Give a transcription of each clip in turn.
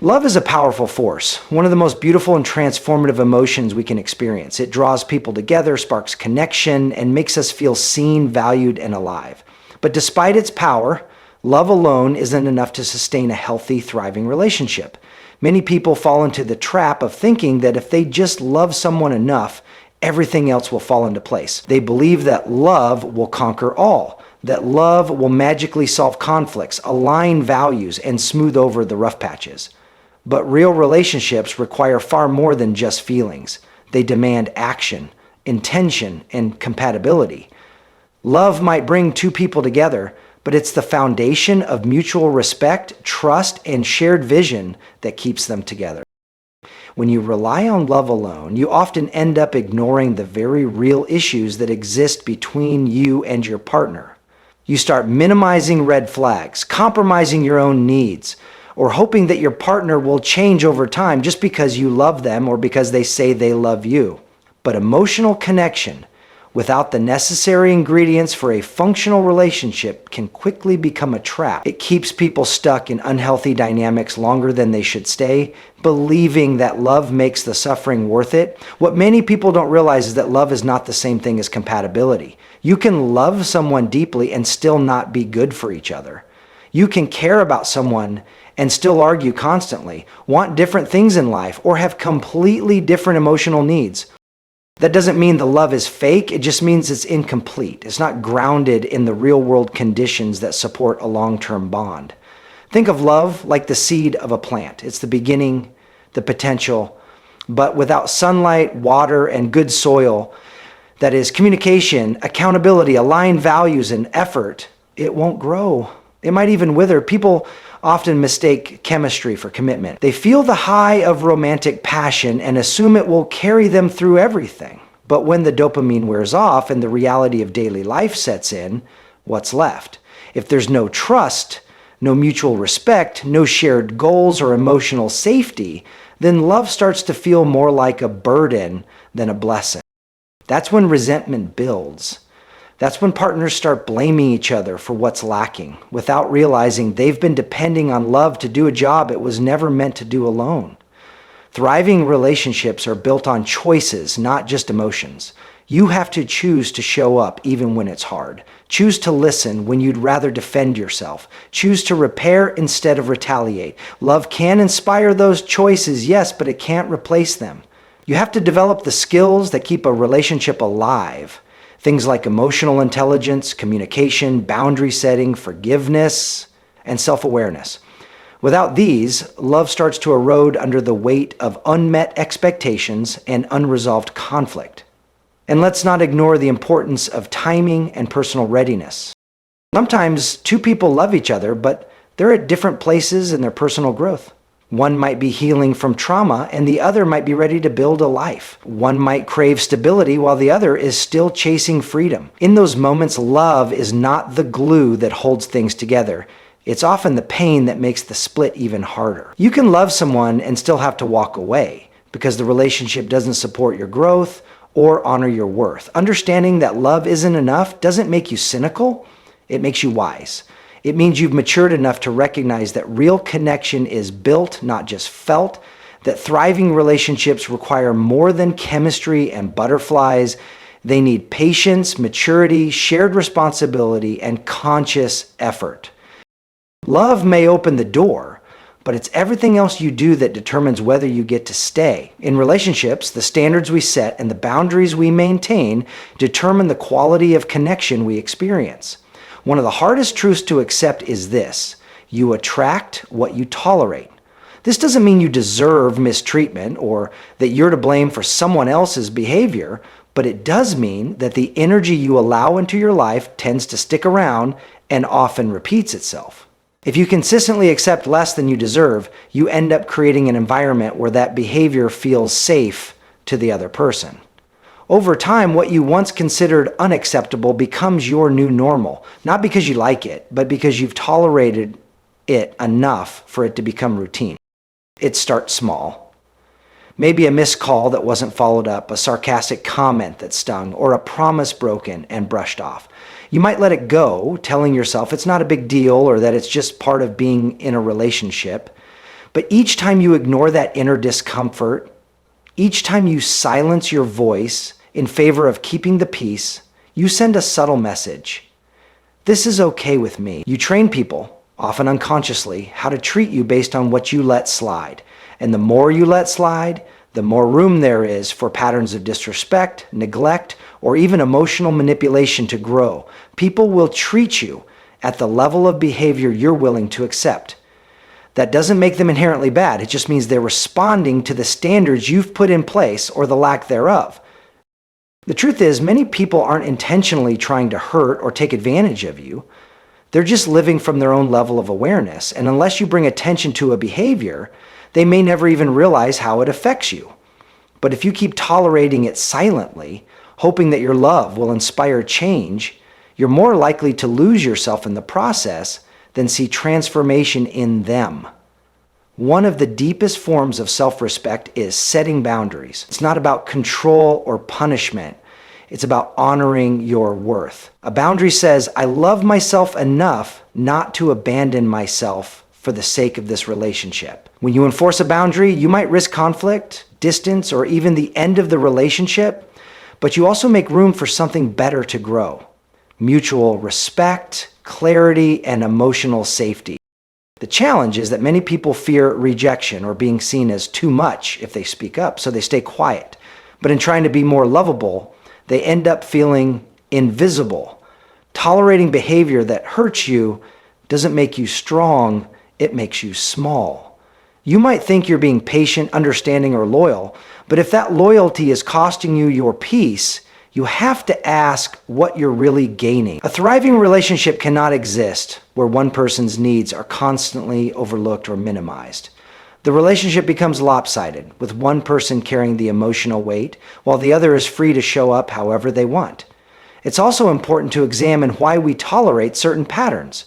Love is a powerful force, one of the most beautiful and transformative emotions we can experience. It draws people together, sparks connection, and makes us feel seen, valued, and alive. But despite its power, love alone isn't enough to sustain a healthy, thriving relationship. Many people fall into the trap of thinking that if they just love someone enough, everything else will fall into place. They believe that love will conquer all, that love will magically solve conflicts, align values, and smooth over the rough patches. But real relationships require far more than just feelings. They demand action, intention, and compatibility. Love might bring two people together, but it's the foundation of mutual respect, trust, and shared vision that keeps them together. When you rely on love alone, you often end up ignoring the very real issues that exist between you and your partner. You start minimizing red flags, compromising your own needs, or hoping that your partner will change over time just because you love them or because they say they love you. But emotional connection, without the necessary ingredients for a functional relationship, can quickly become a trap. It keeps people stuck in unhealthy dynamics longer than they should stay, believing that love makes the suffering worth it. What many people don't realize is that love is not the same thing as compatibility. You can love someone deeply and still not be good for each other. You can care about someone and still argue constantly, want different things in life, or have completely different emotional needs. That doesn't mean the love is fake, it just means it's incomplete. It's not grounded in the real-world conditions that support a long-term bond. Think of love like the seed of a plant. It's the beginning, the potential, but without sunlight, water, and good soil, that is communication, accountability, aligned values, and effort, it won't grow. It might even wither. People often mistake chemistry for commitment. They feel the high of romantic passion and assume it will carry them through everything. But when the dopamine wears off and the reality of daily life sets in, what's left? If there's no trust, no mutual respect, no shared goals or emotional safety, then love starts to feel more like a burden than a blessing. That's when resentment builds. That's when partners start blaming each other for what's lacking, without realizing they've been depending on love to do a job it was never meant to do alone. Thriving relationships are built on choices, not just emotions. You have to choose to show up even when it's hard. Choose to listen when you'd rather defend yourself. Choose to repair instead of retaliate. Love can inspire those choices, yes, but it can't replace them. You have to develop the skills that keep a relationship alive. Things like emotional intelligence, communication, boundary setting, forgiveness, and self-awareness. Without these, love starts to erode under the weight of unmet expectations and unresolved conflict. And let's not ignore the importance of timing and personal readiness. Sometimes two people love each other, but they're at different places in their personal growth. One might be healing from trauma, and the other might be ready to build a life. One might crave stability, while the other is still chasing freedom. In those moments, love is not the glue that holds things together. It's often the pain that makes the split even harder. You can love someone and still have to walk away because the relationship doesn't support your growth or honor your worth. Understanding that love isn't enough doesn't make you cynical, it makes you wise. It means you've matured enough to recognize that real connection is built, not just felt, that thriving relationships require more than chemistry and butterflies. They need patience, maturity, shared responsibility, and conscious effort. Love may open the door, but it's everything else you do that determines whether you get to stay. In relationships, the standards we set and the boundaries we maintain determine the quality of connection we experience. One of the hardest truths to accept is this: you attract what you tolerate. This doesn't mean you deserve mistreatment or that you're to blame for someone else's behavior, but it does mean that the energy you allow into your life tends to stick around and often repeats itself. If you consistently accept less than you deserve, you end up creating an environment where that behavior feels safe to the other person. Over time, what you once considered unacceptable becomes your new normal, not because you like it, but because you've tolerated it enough for it to become routine. It starts small. Maybe a missed call that wasn't followed up, a sarcastic comment that stung, or a promise broken and brushed off. You might let it go, telling yourself it's not a big deal or that it's just part of being in a relationship. But each time you ignore that inner discomfort, each time you silence your voice in favor of keeping the peace, you send a subtle message. This is okay with me. You train people, often unconsciously, how to treat you based on what you let slide. And the more you let slide, the more room there is for patterns of disrespect, neglect, or even emotional manipulation to grow. People will treat you at the level of behavior you're willing to accept. That doesn't make them inherently bad. It just means they're responding to the standards you've put in place or the lack thereof. The truth is, many people aren't intentionally trying to hurt or take advantage of you. They're just living from their own level of awareness. And unless you bring attention to a behavior, they may never even realize how it affects you. But if you keep tolerating it silently, hoping that your love will inspire change, you're more likely to lose yourself in the process than see transformation in them. One of the deepest forms of self-respect is setting boundaries. It's not about control or punishment. It's about honoring your worth. A boundary says, I love myself enough not to abandon myself for the sake of this relationship. When you enforce a boundary, you might risk conflict, distance, or even the end of the relationship, but you also make room for something better to grow. Mutual respect, clarity, and emotional safety. The challenge is that many people fear rejection or being seen as too much if they speak up, so they stay quiet. But in trying to be more lovable, they end up feeling invisible. Tolerating behavior that hurts you doesn't make you strong, it makes you small. You might think you're being patient, understanding, or loyal, but if that loyalty is costing you your peace, you have to ask what you're really gaining. A thriving relationship cannot exist where one person's needs are constantly overlooked or minimized. The relationship becomes lopsided, with one person carrying the emotional weight, while the other is free to show up however they want. It's also important to examine why we tolerate certain patterns.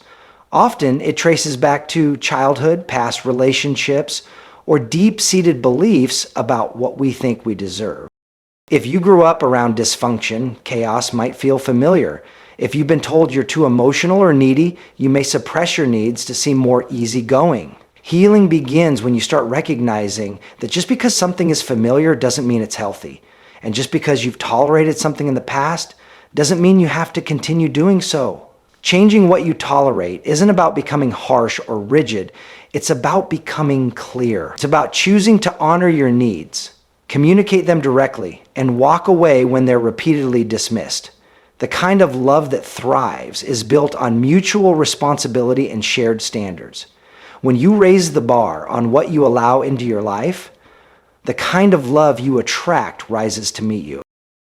Often, it traces back to childhood, past relationships, or deep-seated beliefs about what we think we deserve. If you grew up around dysfunction, chaos might feel familiar. If you've been told you're too emotional or needy, you may suppress your needs to seem more easygoing. Healing begins when you start recognizing that just because something is familiar doesn't mean it's healthy. And just because you've tolerated something in the past doesn't mean you have to continue doing so. Changing what you tolerate isn't about becoming harsh or rigid. It's about becoming clear. It's about choosing to honor your needs, communicate them directly, and walk away when they're repeatedly dismissed. The kind of love that thrives is built on mutual responsibility and shared standards. When you raise the bar on what you allow into your life, the kind of love you attract rises to meet you.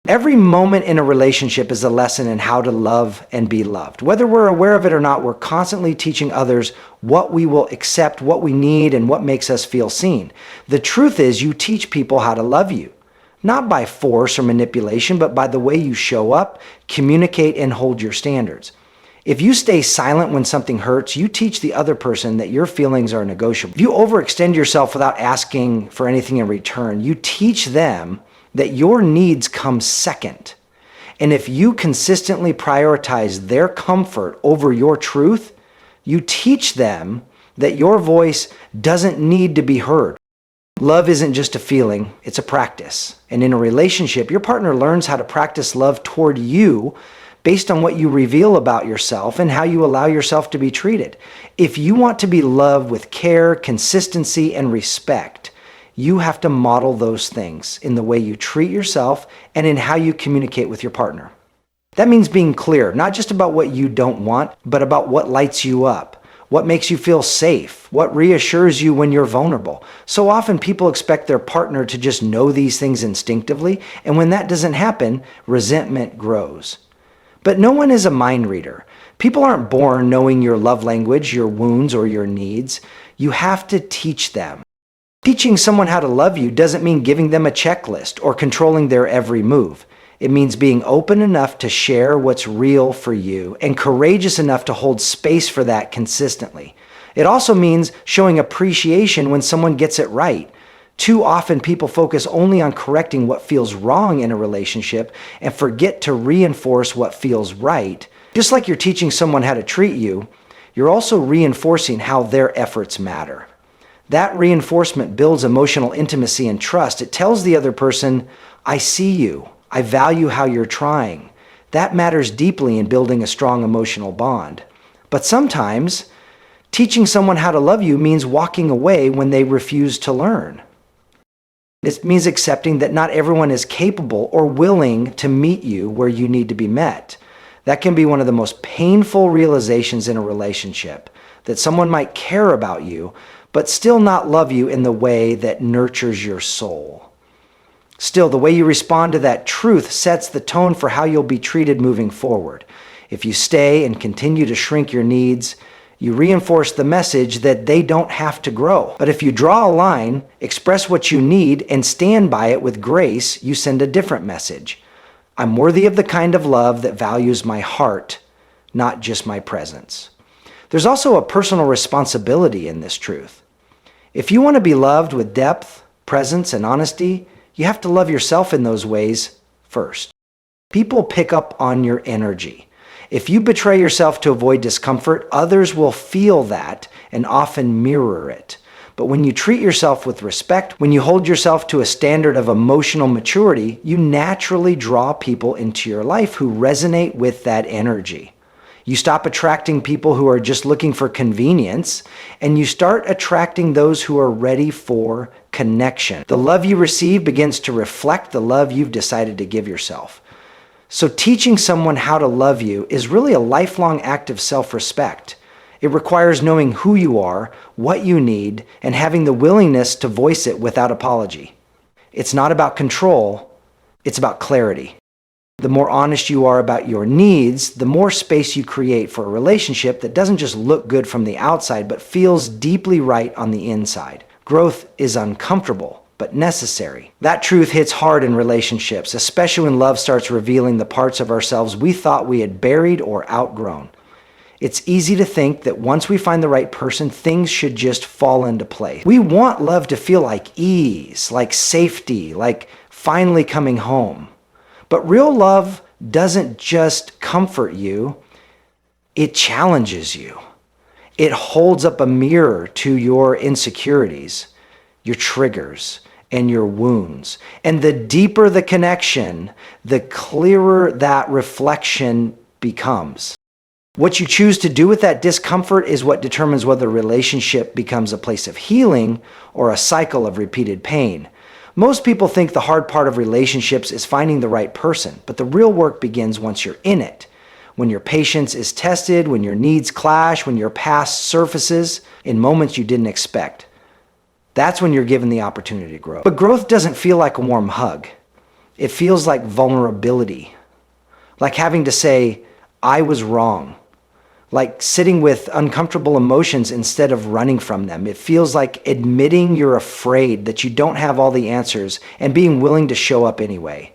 Every moment in a relationship is a lesson in how to love and be loved. Whether we're aware of it or not, we're constantly teaching others what we will accept, what we need, and what makes us feel seen. The truth is, you teach people how to love you, not by force or manipulation, but by the way you show up, communicate, and hold your standards. If you stay silent when something hurts, you teach the other person that your feelings are negotiable. If you overextend yourself without asking for anything in return, you teach them that your needs come second. And if you consistently prioritize their comfort over your truth, you teach them that your voice doesn't need to be heard. Love isn't just a feeling, it's a practice. And in a relationship, your partner learns how to practice love toward you based on what you reveal about yourself and how you allow yourself to be treated. If you want to be loved with care, consistency, and respect, you have to model those things in the way you treat yourself and in how you communicate with your partner. That means being clear, not just about what you don't want, but about what lights you up, what makes you feel safe, what reassures you when you're vulnerable. So often people expect their partner to just know these things instinctively, and when that doesn't happen, resentment grows. But no one is a mind reader. People aren't born knowing your love language, your wounds, or your needs. You have to teach them. Teaching someone how to love you doesn't mean giving them a checklist or controlling their every move. It means being open enough to share what's real for you and courageous enough to hold space for that consistently. It also means showing appreciation when someone gets it right. Too often people focus only on correcting what feels wrong in a relationship and forget to reinforce what feels right. Just like you're teaching someone how to treat you, you're also reinforcing how their efforts matter. That reinforcement builds emotional intimacy and trust. It tells the other person, I see you. I value how you're trying. That matters deeply in building a strong emotional bond. But sometimes, teaching someone how to love you means walking away when they refuse to learn. It means accepting that not everyone is capable or willing to meet you where you need to be met. That can be one of the most painful realizations in a relationship, that someone might care about you, but still not love you in the way that nurtures your soul. Still, the way you respond to that truth sets the tone for how you'll be treated moving forward. If you stay and continue to shrink your needs, you reinforce the message that they don't have to grow. But if you draw a line, express what you need, and stand by it with grace, you send a different message. I'm worthy of the kind of love that values my heart, not just my presence. There's also a personal responsibility in this truth. If you want to be loved with depth, presence, and honesty, you have to love yourself in those ways first. People pick up on your energy. If you betray yourself to avoid discomfort, others will feel that and often mirror it. But when you treat yourself with respect, when you hold yourself to a standard of emotional maturity, you naturally draw people into your life who resonate with that energy. You stop attracting people who are just looking for convenience, and you start attracting those who are ready for connection. The love you receive begins to reflect the love you've decided to give yourself. So teaching someone how to love you is really a lifelong act of self-respect. It requires knowing who you are, what you need, and having the willingness to voice it without apology. It's not about control, it's about clarity. The more honest you are about your needs, the more space you create for a relationship that doesn't just look good from the outside, but feels deeply right on the inside. Growth is uncomfortable, but necessary. That truth hits hard in relationships, especially when love starts revealing the parts of ourselves we thought we had buried or outgrown. It's easy to think that once we find the right person, things should just fall into place. We want love to feel like ease, like safety, like finally coming home. But real love doesn't just comfort you, it challenges you. It holds up a mirror to your insecurities, your triggers, and your wounds. And the deeper the connection, the clearer that reflection becomes. What you choose to do with that discomfort is what determines whether a relationship becomes a place of healing or a cycle of repeated pain. Most people think the hard part of relationships is finding the right person, but the real work begins once you're in it. When your patience is tested, when your needs clash, when your past surfaces in moments you didn't expect. That's when you're given the opportunity to grow. But growth doesn't feel like a warm hug. It feels like vulnerability, like having to say, I was wrong. Like sitting with uncomfortable emotions instead of running from them. It feels like admitting you're afraid, that you don't have all the answers, and being willing to show up anyway.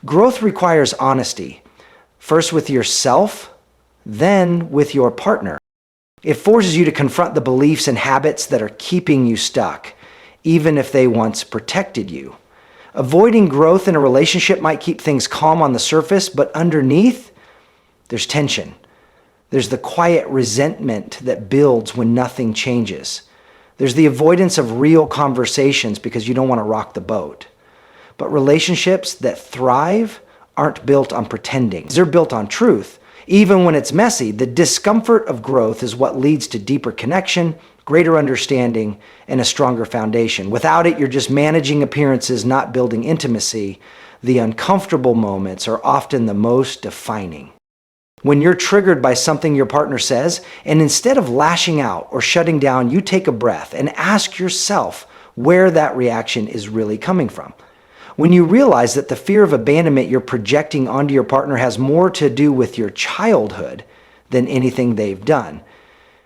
Growth requires honesty, first with yourself, then with your partner. It forces you to confront the beliefs and habits that are keeping you stuck, even if they once protected you. Avoiding growth in a relationship might keep things calm on the surface, but underneath, there's tension. There's the quiet resentment that builds when nothing changes. There's the avoidance of real conversations because you don't want to rock the boat. But relationships that thrive aren't built on pretending. They're built on truth. Even when it's messy, the discomfort of growth is what leads to deeper connection, greater understanding, and a stronger foundation. Without it, you're just managing appearances, not building intimacy. The uncomfortable moments are often the most defining. When you're triggered by something your partner says, and instead of lashing out or shutting down, you take a breath and ask yourself where that reaction is really coming from. When you realize that the fear of abandonment you're projecting onto your partner has more to do with your childhood than anything they've done.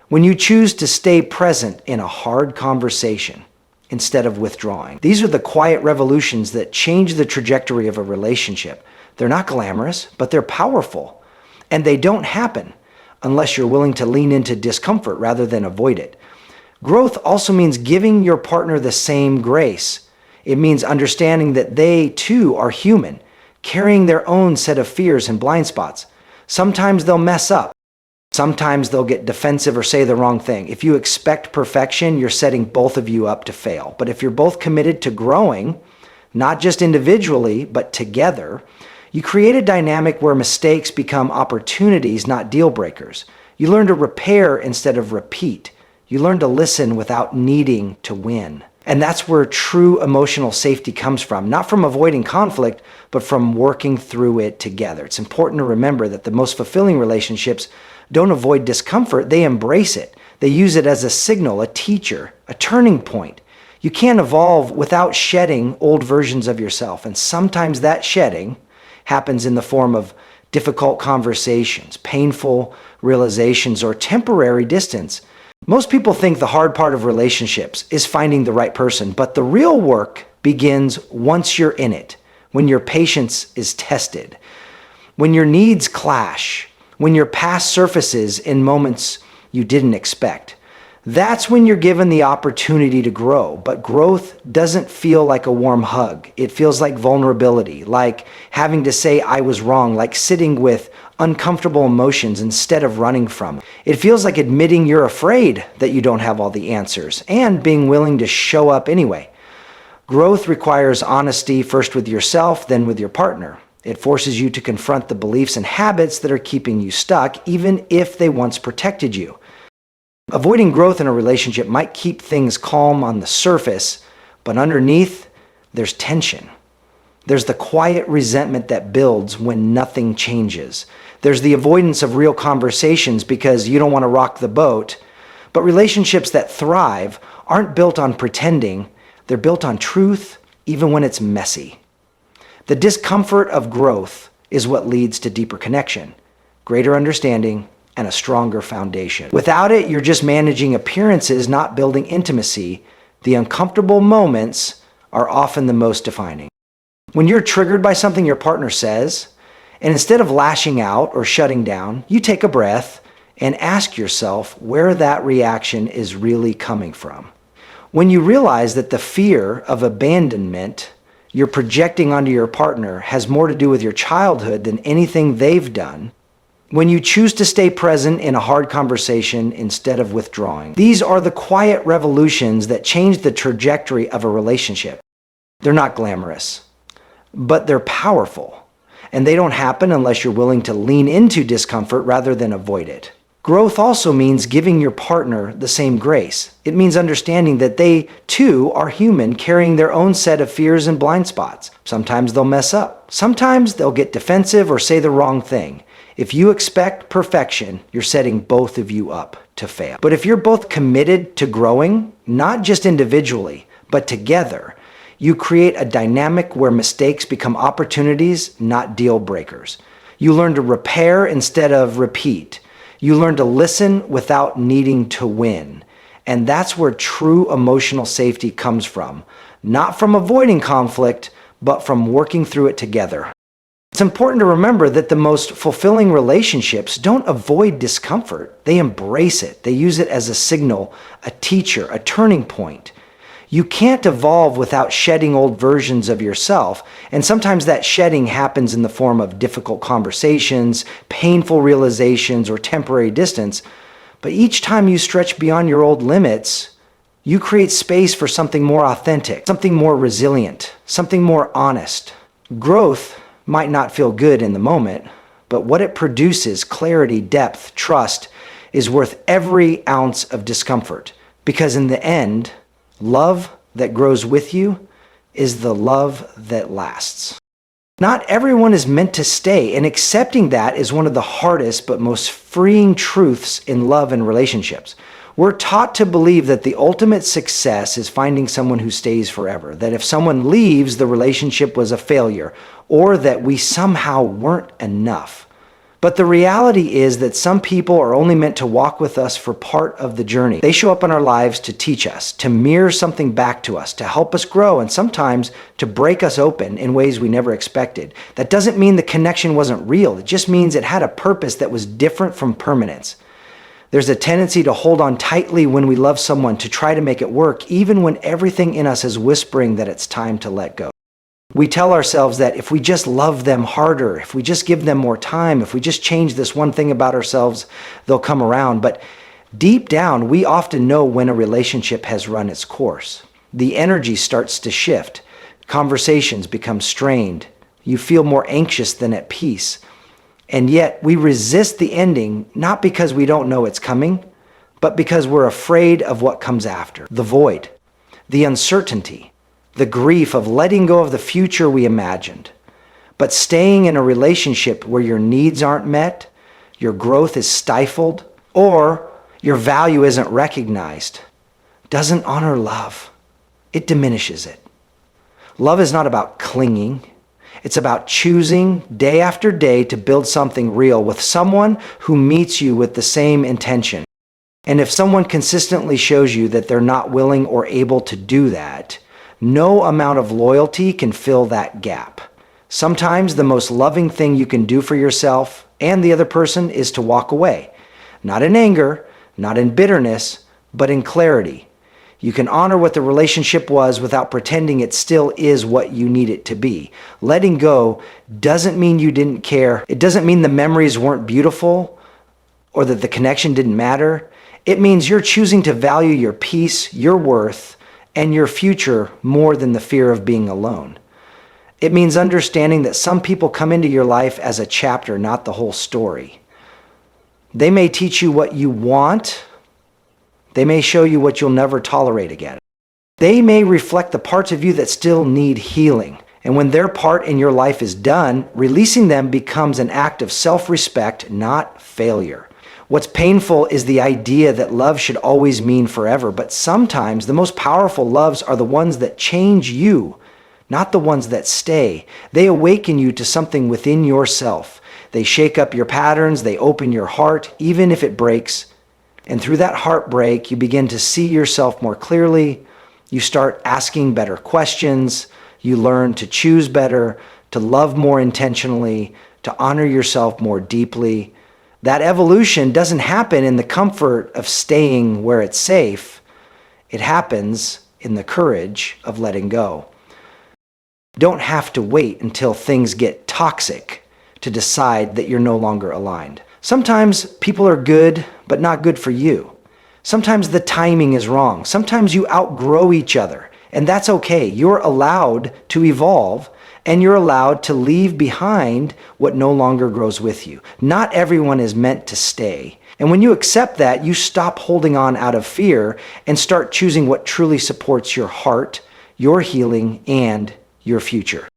When you choose to stay present in a hard conversation instead of withdrawing. These are the quiet revolutions that change the trajectory of a relationship. They're not glamorous, but they're powerful. And they don't happen unless you're willing to lean into discomfort rather than avoid it. Growth also means giving your partner the same grace. It means understanding that they too are human, carrying their own set of fears and blind spots. Sometimes they'll mess up. Sometimes they'll get defensive or say the wrong thing. If you expect perfection, you're setting both of you up to fail. But if you're both committed to growing, not just individually, but together, you create a dynamic where mistakes become opportunities, not deal breakers. You learn to repair instead of repeat. You learn to listen without needing to win. And that's where true emotional safety comes from, not from avoiding conflict, but from working through it together. It's important to remember that the most fulfilling relationships don't avoid discomfort, they embrace it. They use it as a signal, a teacher, a turning point. You can't evolve without shedding old versions of yourself, and sometimes that shedding happens in the form of difficult conversations, painful realizations, or temporary distance. Most people think the hard part of relationships is finding the right person, but the real work begins once you're in it, when your patience is tested, when your needs clash, when your past surfaces in moments you didn't expect. That's when you're given the opportunity to grow, but growth doesn't feel like a warm hug. It feels like vulnerability, like having to say I was wrong, like sitting with uncomfortable emotions instead of running from them. It feels like admitting you're afraid that you don't have all the answers and being willing to show up anyway. Growth requires honesty, first with yourself, then with your partner. It forces you to confront the beliefs and habits that are keeping you stuck, even if they once protected you. Avoiding growth in a relationship might keep things calm on the surface, but underneath, there's tension. There's the quiet resentment that builds when nothing changes. There's the avoidance of real conversations because you don't want to rock the boat. But relationships that thrive aren't built on pretending. They're built on truth, even when it's messy. The discomfort of growth is what leads to deeper connection, greater understanding, and a stronger foundation. Without it, you're just managing appearances, not building intimacy. The uncomfortable moments are often the most defining. When you're triggered by something your partner says, and instead of lashing out or shutting down, you take a breath and ask yourself where that reaction is really coming from. When you realize that the fear of abandonment you're projecting onto your partner has more to do with your childhood than anything they've done, when you choose to stay present in a hard conversation instead of withdrawing. These are the quiet revolutions that change the trajectory of a relationship. They're not glamorous, but they're powerful. And they don't happen unless you're willing to lean into discomfort rather than avoid it. Growth also means giving your partner the same grace. It means understanding that they, too, are human, carrying their own set of fears and blind spots. Sometimes they'll mess up. Sometimes they'll get defensive or say the wrong thing. If you expect perfection, you're setting both of you up to fail. But if you're both committed to growing, not just individually, but together, you create a dynamic where mistakes become opportunities, not deal breakers. You learn to repair instead of repeat. You learn to listen without needing to win. And that's where true emotional safety comes from. Not from avoiding conflict, but from working through it together. It's important to remember that the most fulfilling relationships don't avoid discomfort. They embrace it. They use it as a signal, a teacher, a turning point. You can't evolve without shedding old versions of yourself, and sometimes that shedding happens in the form of difficult conversations, painful realizations, or temporary distance. But each time you stretch beyond your old limits, you create space for something more authentic, something more resilient, something more honest. Growth might not feel good in the moment, but what it produces, clarity, depth, trust, is worth every ounce of discomfort. Because in the end, love that grows with you is the love that lasts. Not everyone is meant to stay, and accepting that is one of the hardest but most freeing truths in love and relationships. We're taught to believe that the ultimate success is finding someone who stays forever, that if someone leaves, the relationship was a failure, or that we somehow weren't enough. But the reality is that some people are only meant to walk with us for part of the journey. They show up in our lives to teach us, to mirror something back to us, to help us grow, and sometimes to break us open in ways we never expected. That doesn't mean the connection wasn't real. It just means it had a purpose that was different from permanence. There's a tendency to hold on tightly when we love someone, to try to make it work, even when everything in us is whispering that it's time to let go. We tell ourselves that if we just love them harder, if we just give them more time, if we just change this one thing about ourselves, they'll come around. But deep down, we often know when a relationship has run its course. The energy starts to shift. Conversations become strained. You feel more anxious than at peace. And yet we resist the ending, not because we don't know it's coming, but because we're afraid of what comes after. The void, the uncertainty, the grief of letting go of the future we imagined. But staying in a relationship where your needs aren't met, your growth is stifled, or your value isn't recognized, doesn't honor love. It diminishes it. Love is not about clinging. It's about choosing day after day to build something real with someone who meets you with the same intention. And if someone consistently shows you that they're not willing or able to do that, no amount of loyalty can fill that gap. Sometimes the most loving thing you can do for yourself and the other person is to walk away. Not in anger, not in bitterness, but in clarity. You can honor what the relationship was without pretending it still is what you need it to be. Letting go doesn't mean you didn't care. It doesn't mean the memories weren't beautiful or that the connection didn't matter. It means you're choosing to value your peace, your worth, and your future more than the fear of being alone. It means understanding that some people come into your life as a chapter, not the whole story. They may teach you what you want. They may show you what you'll never tolerate again. They may reflect the parts of you that still need healing. And when their part in your life is done, releasing them becomes an act of self-respect, not failure. What's painful is the idea that love should always mean forever, but sometimes the most powerful loves are the ones that change you, not the ones that stay. They awaken you to something within yourself. They shake up your patterns, they open your heart, even if it breaks. And through that heartbreak, you begin to see yourself more clearly. You start asking better questions. You learn to choose better, to love more intentionally, to honor yourself more deeply. That evolution doesn't happen in the comfort of staying where it's safe. It happens in the courage of letting go. You don't have to wait until things get toxic to decide that you're no longer aligned. Sometimes people are good, but not good for you. Sometimes the timing is wrong. Sometimes you outgrow each other, and that's okay. You're allowed to evolve, and you're allowed to leave behind what no longer grows with you. Not everyone is meant to stay. And when you accept that, you stop holding on out of fear and start choosing what truly supports your heart, your healing, and your future.